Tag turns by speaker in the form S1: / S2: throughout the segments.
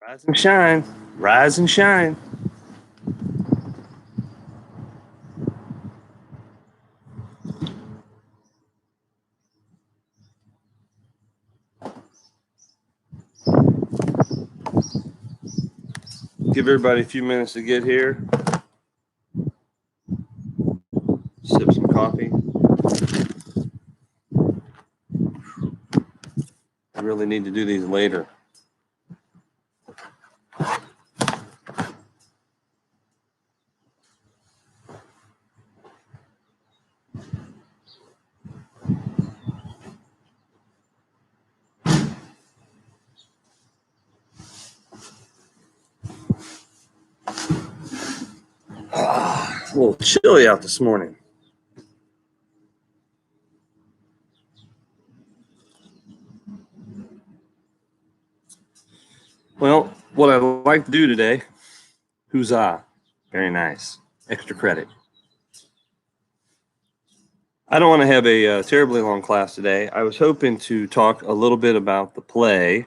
S1: Rise and shine. Rise and shine. Give everybody a few minutes to get here. Sip some coffee. I really need to do these later. A little chilly out this morning. Well, what I'd like to do today, huzzah, very nice, extra credit. I don't want to have a terribly long class today. I was hoping to talk a little bit about the play,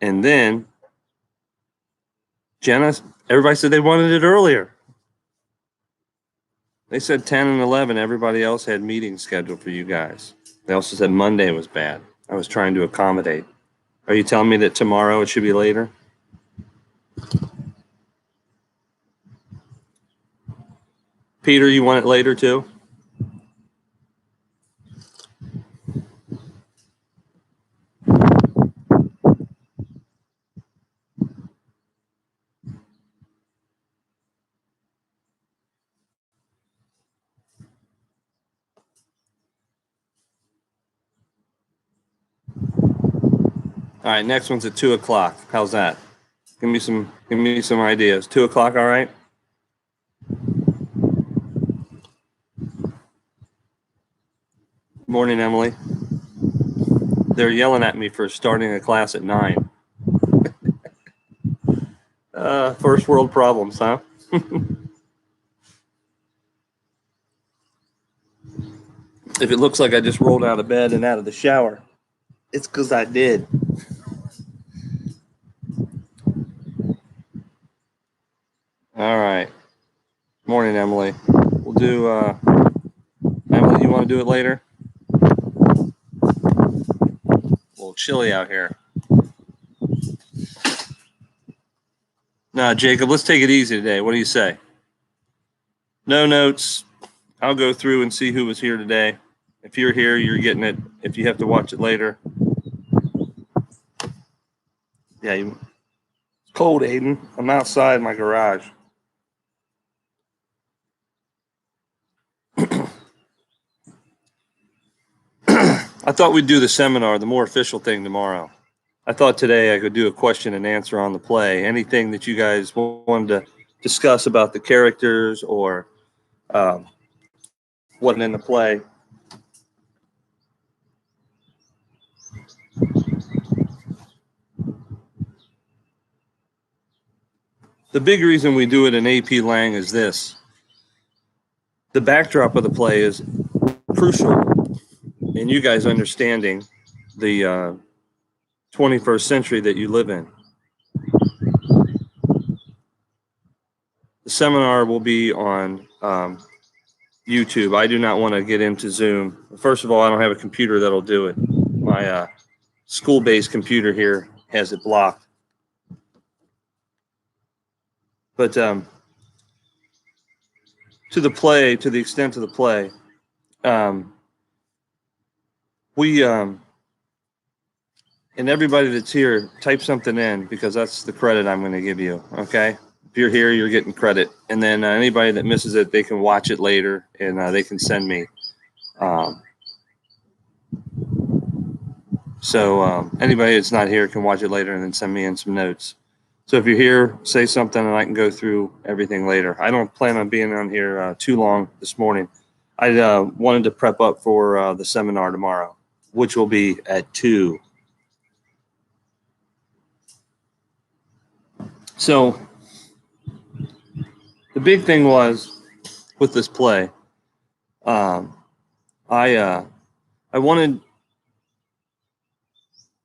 S1: and then Jenna, everybody said they wanted it earlier. They said 10 and 11. Everybody else had meetings scheduled for you guys. They also said Monday was bad. I was trying to accommodate. Are you telling me that tomorrow it should be later? Peter, you want it later too? All right, next one's at 2 o'clock. How's that? Give me some ideas. 2 o'clock, all right? Morning, Emily. They're yelling at me for starting a class at 9. First world problems, huh? If it looks like I just rolled out of bed and out of the shower, it's because I did. All right. Morning, Emily. We'll do, Emily, you want to do it later? A little chilly out here. No, Jacob, let's take it easy today. What do you say? No notes. I'll go through and see who was here today. If you're here, you're getting it. If you have to watch it later. Yeah, it's cold, Aiden. I'm outside my garage. I thought we'd do the seminar, the more official thing, tomorrow. I thought today I could do a question and answer on the play. Anything that you guys wanted to discuss about the characters or what in the play. The big reason we do it in AP Lang is this. The backdrop of the play is crucial in you guys understanding the 21st century that you live in. The seminar will be on YouTube. I do not want to get into Zoom. First of all, I don't have a computer that'll do it. My school-based computer here has it blocked. But to the play, to the extent of the play, we and everybody that's here, type something in because that's the credit I'm going to give you. Okay, if you're here, you're getting credit, and then anybody that misses it, they can watch it later and they can send me. So anybody that's not here can watch it later and then send me in some notes. So if you're here, say something and I can go through everything later. I don't plan on being on here too long this morning. I wanted to prep up for the seminar tomorrow, which will be at 2. So the big thing was with this play, I wanted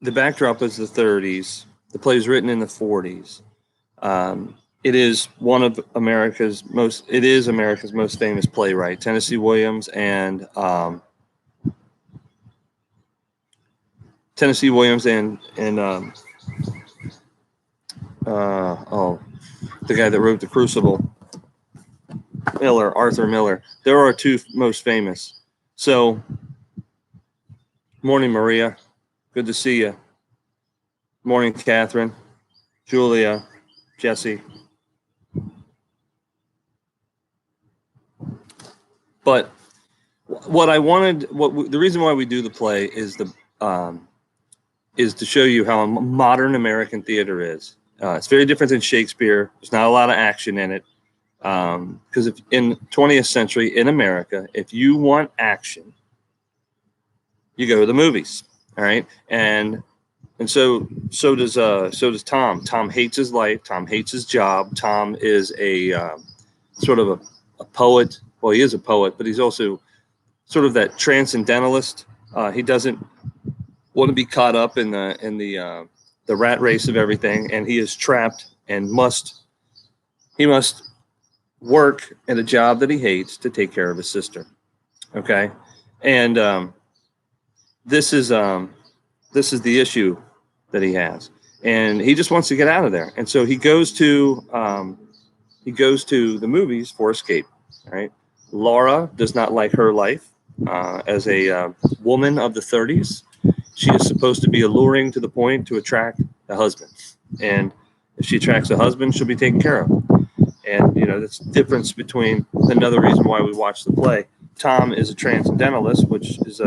S1: the backdrop was the 30s, The play was written in the 40s. It is America's most famous playwright, Tennessee Williams the guy that wrote The Crucible, Arthur Miller. There are two most famous. So, morning, Maria. Good to see you. Morning, Catherine, Julia, Jesse. But the reason why we do the play is to show you how modern American theater is. It's very different than Shakespeare. There's not a lot of action in it. Because if in 20th century in America, if you want action, you go to the movies. All right. And so does Tom. Tom hates his life. Tom hates his job. Tom is a sort of a poet. Well, he is a poet, but he's also sort of that transcendentalist. He doesn't want to be caught up in the rat race of everything, and he is trapped and must work at a job that he hates to take care of his sister. Okay, and this is the issue that he has, and he just wants to get out of there, and so he goes to the movies for escape. All right, Laura does not like her life as a woman of the 30s. She is supposed to be alluring to the point to attract a husband, and if she attracts a husband, she'll be taken care of. And that's the difference between another reason why we watch the play. Tom is a transcendentalist, which is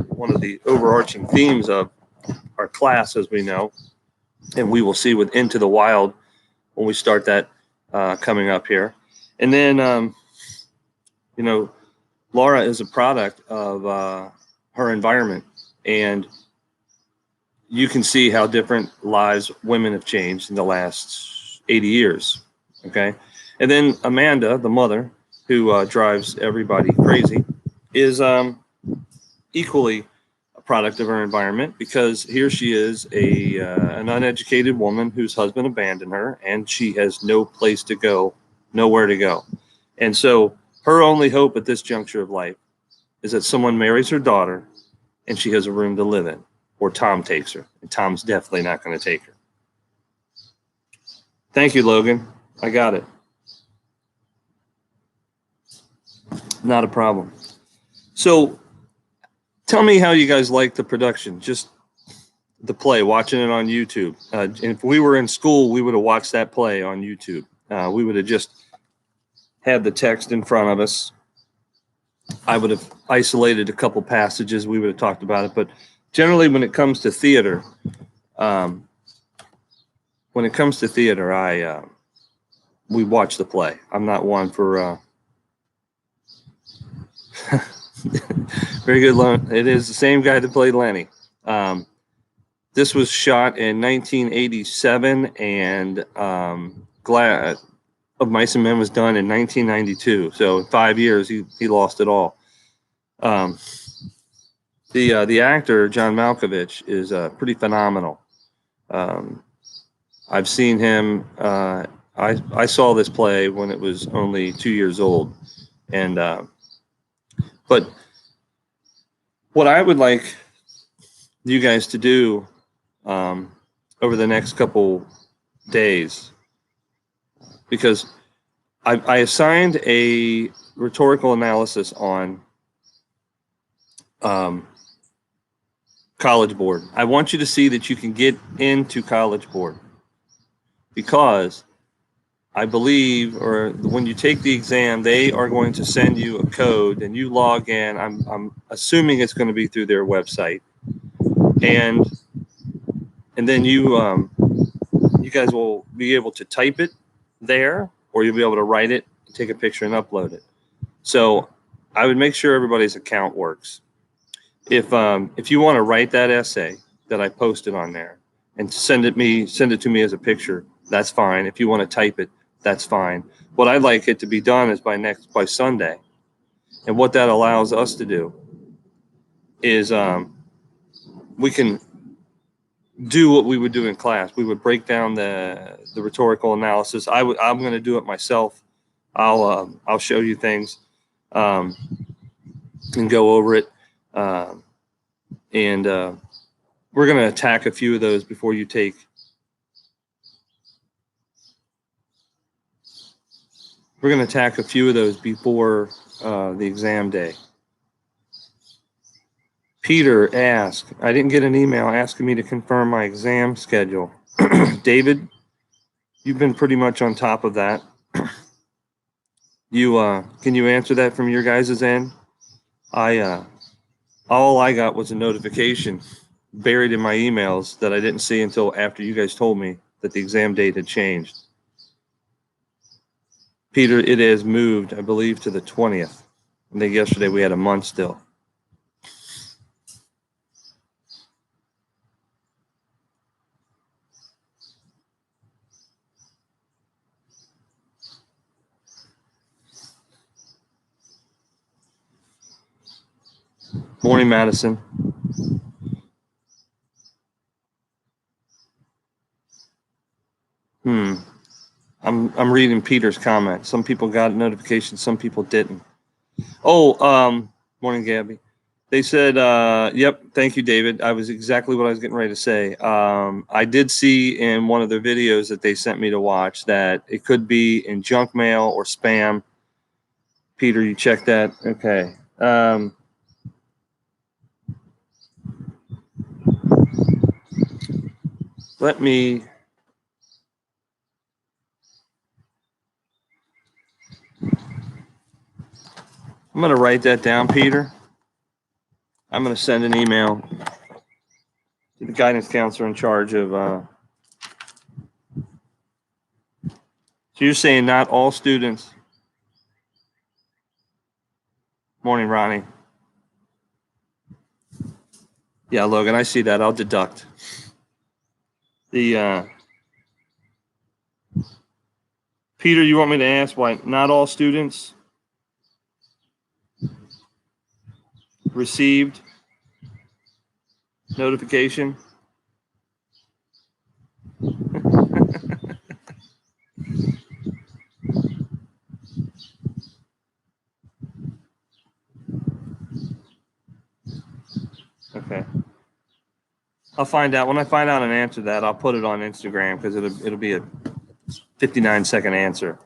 S1: one of the overarching themes of our class, as we know, and we will see with Into the Wild when we start that coming up here. And then, Laura is a product of her environment, and you can see how different lives women have changed in the last 80 years. Okay. And then Amanda, the mother, who drives everybody crazy, is equally a product of her environment, because here she is, an uneducated woman whose husband abandoned her, and she has no place to go, nowhere to go. And so her only hope at this juncture of life is that someone marries her daughter and she has a room to live in, or Tom takes her. And Tom's definitely not going to take her. Thank you, Logan. I got it. Not a problem. So tell me how you guys like the production, just the play, watching it on YouTube. If we were in school, we would have watched that play on YouTube. We would have just had the text in front of us. I would have isolated a couple passages. We would have talked about it. But generally, when it comes to theater, we watch the play. I'm not one for very good. It is the same guy that played Lenny. This was shot in 1987, and Glass of Mice and Men was done in 1992. So in 5 years, he lost it all. The actor John Malkovich is pretty phenomenal. I've seen him. I saw this play when it was only 2 years old, and but what I would like you guys to do over the next couple days, because I assigned a rhetorical analysis on College Board. I want you to see that you can get into College Board, because I believe, or when you take the exam, they are going to send you a code and you log in. I'm assuming it's going to be through their website, and then you guys will be able to type it there, or you'll be able to write it, take a picture, and upload it. So I would make sure everybody's account works. If you want to write that essay that I posted on there and send it to me as a picture, that's fine. If you want to type it, that's fine. What I'd like it to be done is by Sunday. And what that allows us to do is we can do what we would do in class. We would break down the rhetorical analysis. I'm going to do it myself. I'll show you things and go over it. And we're going to attack a few of those before you take. We're going to attack a few of those before the exam day. Peter asked, I didn't get an email asking me to confirm my exam schedule. David, you've been pretty much on top of that. Can you answer that from your guys' end? All I got was a notification buried in my emails that I didn't see until after you guys told me that the exam date had changed. Peter, it has moved, I believe, to the 20th. I think yesterday we had a month still. Morning, Madison. I'm reading Peter's comment. Some people got a notification, some people didn't. Morning, Gabby. They said, yep, thank you, David. I was exactly what I was getting ready to say. I did see in one of their videos that they sent me to watch that it could be in junk mail or spam. Peter, you checked that? Okay. Let me. I'm going to write that down, Peter. I'm going to send an email to the guidance counselor in charge of. So you're saying not all students. Morning, Ronnie. Yeah, Logan, I see that. I'll deduct. Peter, you want me to ask why not all students received notification? Okay. I'll find out. When I find out an answer to that, I'll put it on Instagram because it'll be a 59-second answer.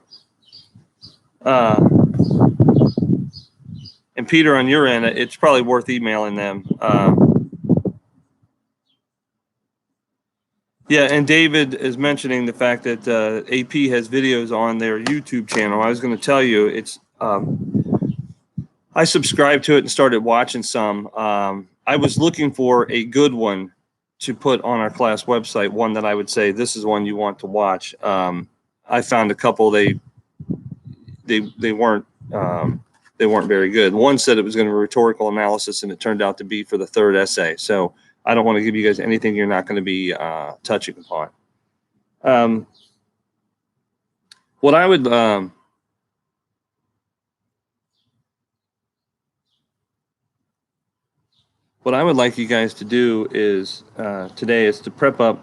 S1: And Peter, on your end, it's probably worth emailing them. Yeah, and David is mentioning the fact that AP has videos on their YouTube channel. I was going to tell you, it's I subscribed to it and started watching some. I was looking for a good one to put on our class website, one that I would say this is one you want to watch. I found a couple. They weren't very good. One said it was going to be rhetorical analysis, and it turned out to be for the third essay. So I don't want to give you guys anything you're not going to be touching upon. What I would like you guys to do is today is to prep up. I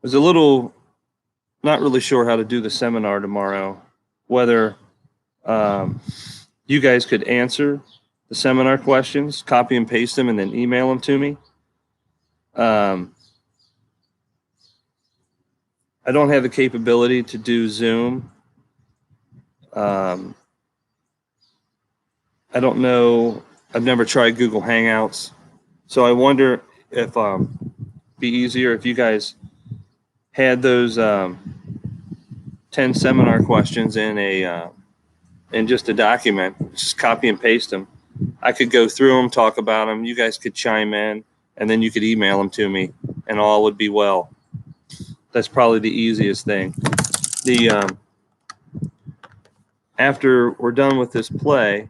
S1: was a little not really sure how to do the seminar tomorrow, whether you guys could answer the seminar questions, copy and paste them, and then email them to me. I don't have the capability to do Zoom. I don't know. I've never tried Google Hangouts. So I wonder if be easier if you guys had those 10 seminar questions in just a document, just copy and paste them. I could go through them, talk about them. You guys could chime in, and then you could email them to me, and all would be well. That's probably the easiest thing. After we're done with this play,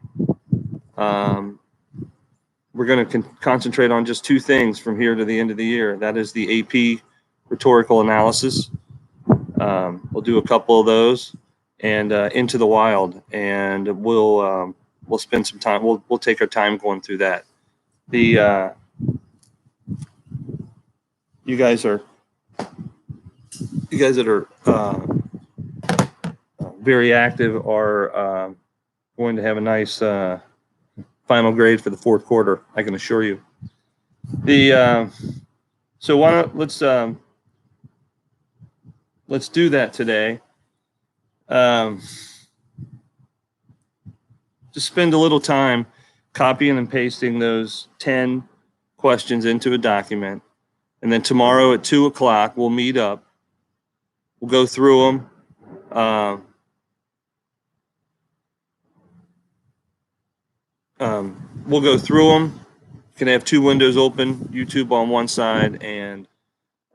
S1: we're going to concentrate on just two things from here to the end of the year. That is the AP rhetorical analysis. We'll do a couple of those, and Into the Wild, and we'll spend some time. We'll take our time going through that. you guys that are very active are going to have a nice final grade for the fourth quarter. I can assure you. So why don't let's do that today. Just spend a little time copying and pasting those 10 questions into a document. And then tomorrow at 2 o'clock, we'll meet up. We'll go through them. We'll go through them. You can have two windows open, YouTube on one side and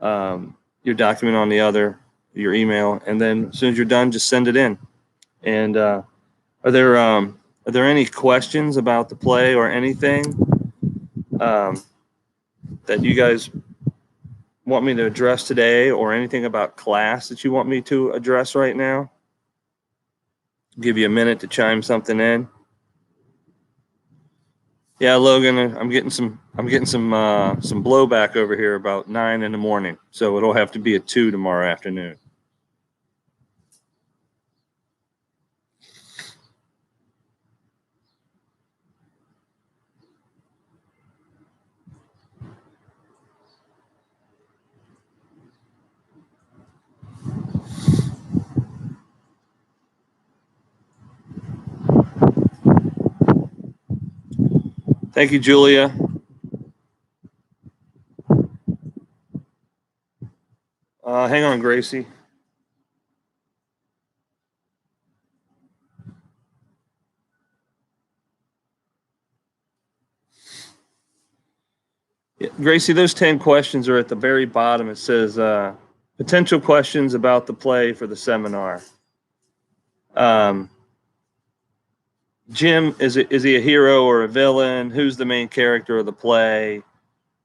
S1: your document on the other, your email. And then as soon as you're done, just send it in. And are there any questions about the play or anything that you guys want me to address today, or anything about class that you want me to address right now? I'll give you a minute to chime something in. Yeah, Logan, I'm getting some blowback over here about 9 in the morning, so it'll have to be at 2 tomorrow afternoon. Thank you, Julia. Hang on, Gracie. Yeah, Gracie, those 10 questions are at the very bottom. It says potential questions about the play for the seminar. Jim, is he a hero or a villain? Who's the main character of the play?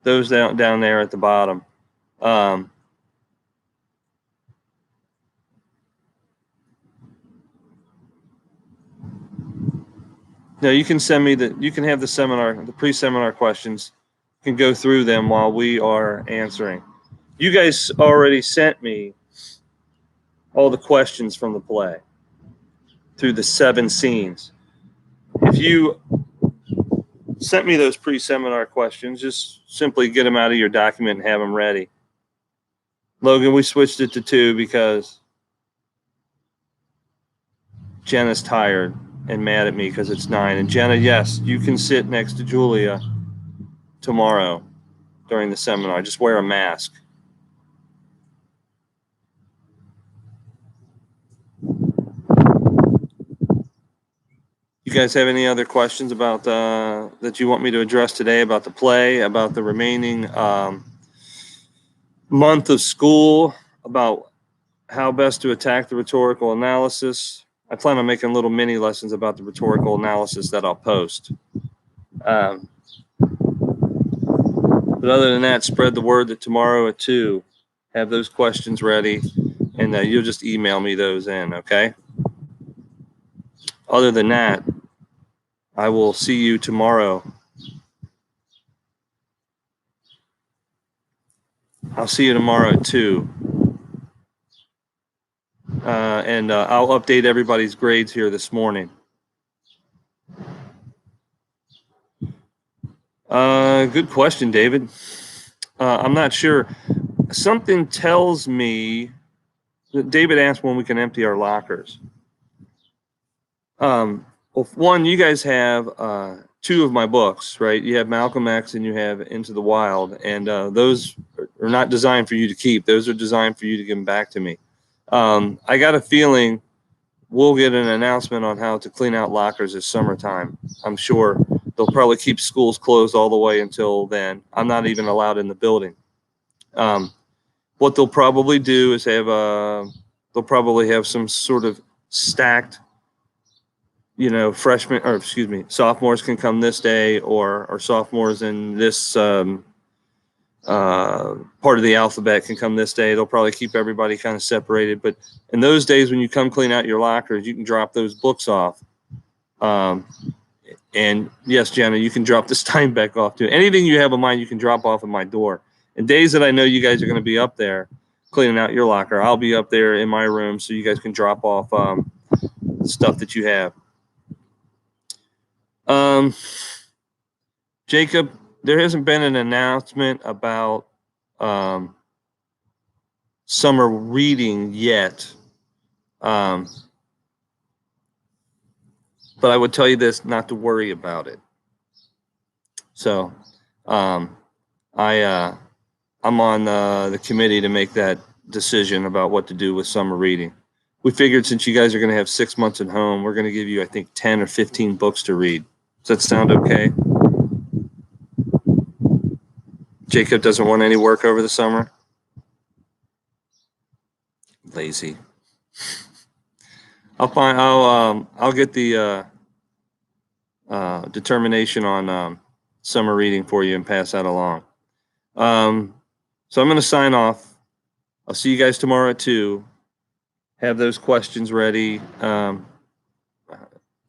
S1: Those down there at the bottom. No, you can send me you can have the pre-seminar questions. You can go through them while we are answering. You guys already sent me all the questions from the play through the 7 scenes. If you sent me those pre-seminar questions, just simply get them out of your document and have them ready. Logan, we switched it to 2 because Jenna's tired and mad at me because it's 9. And Jenna, yes, you can sit next to Julia tomorrow during the seminar. Just wear a mask. You guys have any other questions about that you want me to address today about the play, about the remaining month of school, about how best to attack the rhetorical analysis? I plan on making little mini lessons about the rhetorical analysis that I'll post. But other than that, spread the word that tomorrow at 2, have those questions ready, and you'll just email me those in, okay? Other than that, I will see you tomorrow. I'll see you tomorrow at 2. And I'll update everybody's grades here this morning. Good question, David. I'm not sure. Something tells me that David asked when we can empty our lockers. Well, one, you guys have 2 of my books, right? You have Malcolm X and you have Into the Wild, and those are not designed for you to keep. Those are designed for you to give them back to me. I got a feeling we'll get an announcement on how to clean out lockers this summertime. I'm sure they'll probably keep schools closed all the way until then. I'm not even allowed in the building. What they'll probably do is they'll probably have some sort of stacked, sophomores can come this day, or sophomores in this part of the alphabet can come this day. They'll probably keep everybody kind of separated. But in those days when you come clean out your lockers, you can drop those books off. And yes, Jenna, you can drop this time back off too. Anything you have in mind, you can drop off at my door. And days that I know you guys are going to be up there cleaning out your locker, I'll be up there in my room so you guys can drop off stuff that you have. Jacob, there hasn't been an announcement about summer reading yet. But I would tell you this, not to worry about it. So I'm on the committee to make that decision about what to do with summer reading. We figured since you guys are going to have 6 months at home, we're going to give you, I think, 10 or 15 books to read. Does that sound okay? Jacob doesn't want any work over the summer? Lazy. I'll get the determination on summer reading for you and pass that along. So I'm going to sign off. I'll see you guys tomorrow at 2. Have those questions ready.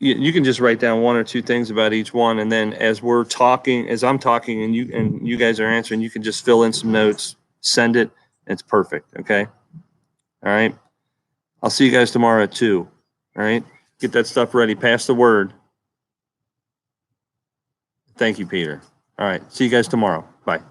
S1: You can just write down 1 or 2 things about each one, and then as I'm talking, and you guys are answering, you can just fill in some notes, send it, and it's perfect. Okay. All right. I'll see you guys tomorrow at 2. All right. Get that stuff ready. Pass the word. Thank you, Peter. All right. See you guys tomorrow. Bye.